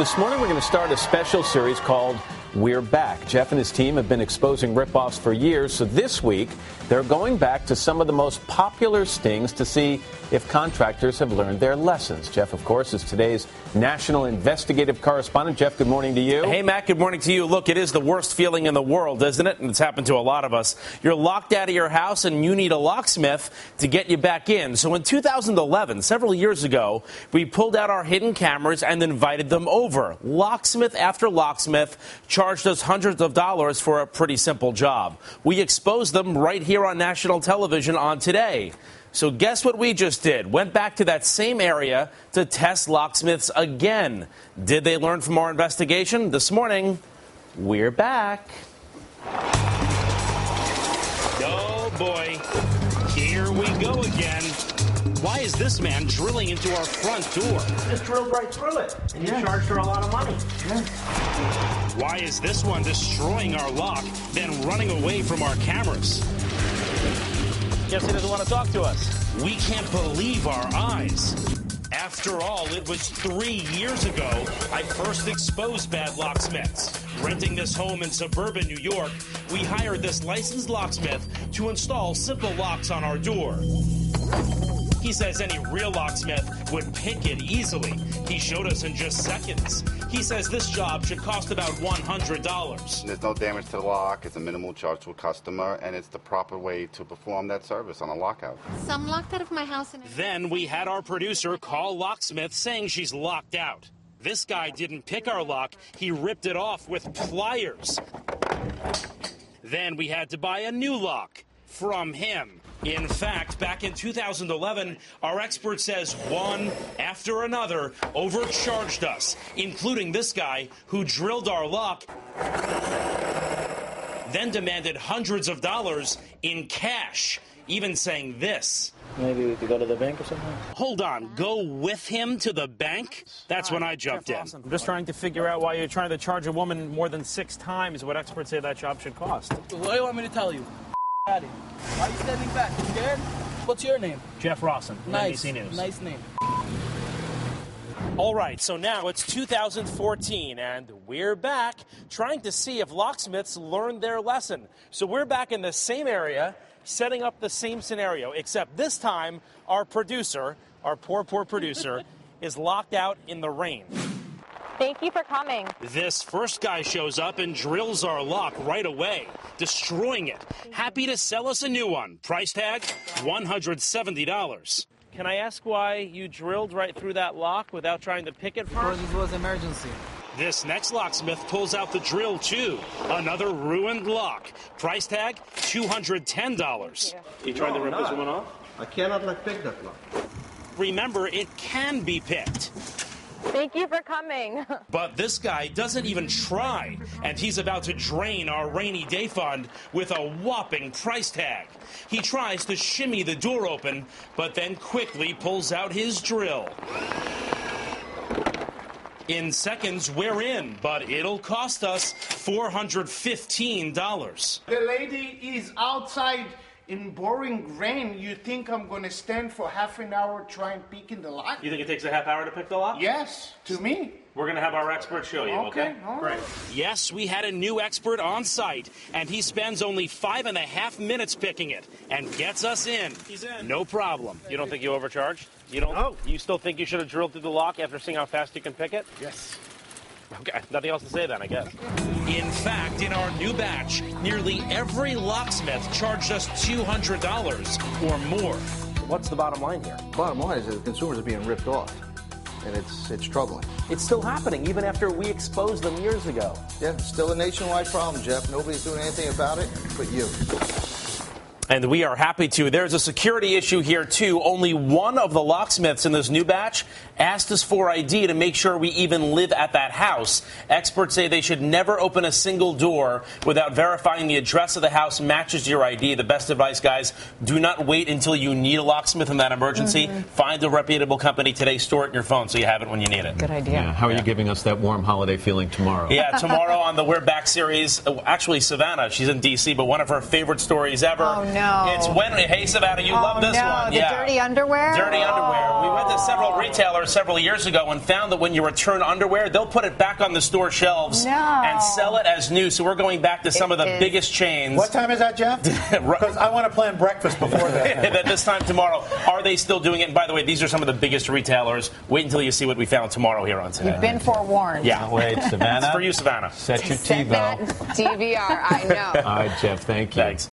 This morning we're going to start a special series called We're Back. Jeff and his team have been exposing ripoffs for years, so this week they're going back to some of the most popular stings to see if contractors have learned their lessons. Jeff, of course, is today's national investigative correspondent. Jeff, good morning to you. Hey, Matt, good morning to you. Look, it is the worst feeling in the world, isn't it? And it's happened to a lot of us. You're locked out of your house and you need a locksmith to get you back in. So in 2011, several years ago, we pulled out our hidden cameras and invited them over. Locksmith after locksmith charged us hundreds of dollars for a pretty simple job. We exposed them right here on national television on Today. So guess what we just did? Went back to that same area to test locksmiths again. Did they learn from our investigation? This morning, we're back. Oh, boy. Here we go again. Why is this man drilling into our front door? Just drilled right through it, and you charged her a lot of money. Why is this one destroying our lock, then running away from our cameras? Guess he doesn't want to talk to us. We can't believe our eyes. After all, it was 3 years ago I first exposed bad locksmiths. Renting this home in suburban New York, we hired this licensed locksmith to install simple locks on our door. He says any real locksmith would pick it easily. He showed us in just seconds. He says this job should cost about $100. There's no damage to the lock. It's a minimal charge to a customer, and it's the proper way to perform that service on a lockout. So I'm locked out of my house. Then we had our producer call Locksmith saying she's locked out. This guy didn't pick our lock. He ripped it off with pliers. Then we had to buy a new lock from him. In fact, back in 2011, our expert says one after another overcharged us, including this guy who drilled our lock, then demanded hundreds of dollars in cash, even saying this. Maybe we could go to the bank or something? Hold on, go with him to the bank? That's when I jumped in. I'm just trying to figure out why you're trying to charge a woman more than 6 times what experts say that job should cost. What do you want me to tell you? Why are you standing back? You scared? What's your name? Jeff Rawson, Nice. NBC News. Nice name. All right, so now it's 2014, and we're back trying to see if locksmiths learned their lesson. So we're back in the same area, setting up the same scenario, except this time our producer, our poor producer, is locked out in the rain. Thank you for coming. This first guy shows up and drills our lock right away, destroying it. Happy to sell us a new one. Price tag, $170. Can I ask why you drilled right through that lock without trying to pick it first? Because it was emergency. This next locksmith pulls out the drill, too. Another ruined lock. Price tag, $210. You trying to rip this woman off? I cannot pick that lock. Remember, it can be picked. Thank you for coming. But this guy doesn't even try, and he's about to drain our rainy day fund with a whopping price tag. He tries to shimmy the door open, but then quickly pulls out his drill. In seconds, we're in, but it'll cost us $415. The lady is outside in pouring rain. You think I'm going to stand for half an hour trying picking the lock? You think it takes a half hour to pick the lock? Yes, to me. We're going to have our expert show you, okay? All right. Yes, we had a new expert on site, and he spends only 5.5 minutes picking it and gets us in. He's in. No problem. You don't think you overcharged? You don't? No. You still think you should have drilled through the lock after seeing how fast you can pick it? Yes. Okay, nothing else to say then, I guess. In fact, in our new batch, nearly every locksmith charged us $200 or more. What's the bottom line here? Bottom line is that the consumers are being ripped off, and it's troubling. It's still happening, even after we exposed them years ago. Yeah, it's still a nationwide problem, Jeff. Nobody's doing anything about it but you. And we are happy to. There's a security issue here, too. Only one of the locksmiths in this new batch asked us for ID to make sure we even live at that house. Experts say they should never open a single door without verifying the address of the house matches your ID. The best advice, guys, do not wait until you need a locksmith in that emergency. Find a reputable company today. Store it in your phone so you have it when you need it. Good idea. Yeah, how are you giving us that warm holiday feeling tomorrow? Yeah, tomorrow on the We're Back series, actually, Savannah, she's in D.C., but one of her favorite stories ever. Oh, no. It's when, hey, Savannah, you love this one. The dirty underwear? Dirty underwear. We went to several retailers several years ago and found that when you return underwear, they'll put it back on the store shelves and sell it as new. So we're going back to some of the biggest chains. What time is that, Jeff? Because I want to plan breakfast before that. This time tomorrow. Are they still doing it? And by the way, these are some of the biggest retailers. Wait until you see what we found tomorrow here on Today. You've been forewarned. Yeah. Wait, Savannah. It's for you, Savannah. Set your Set TiVo. that DVR. I know. All right, Jeff. Thank you. Thanks.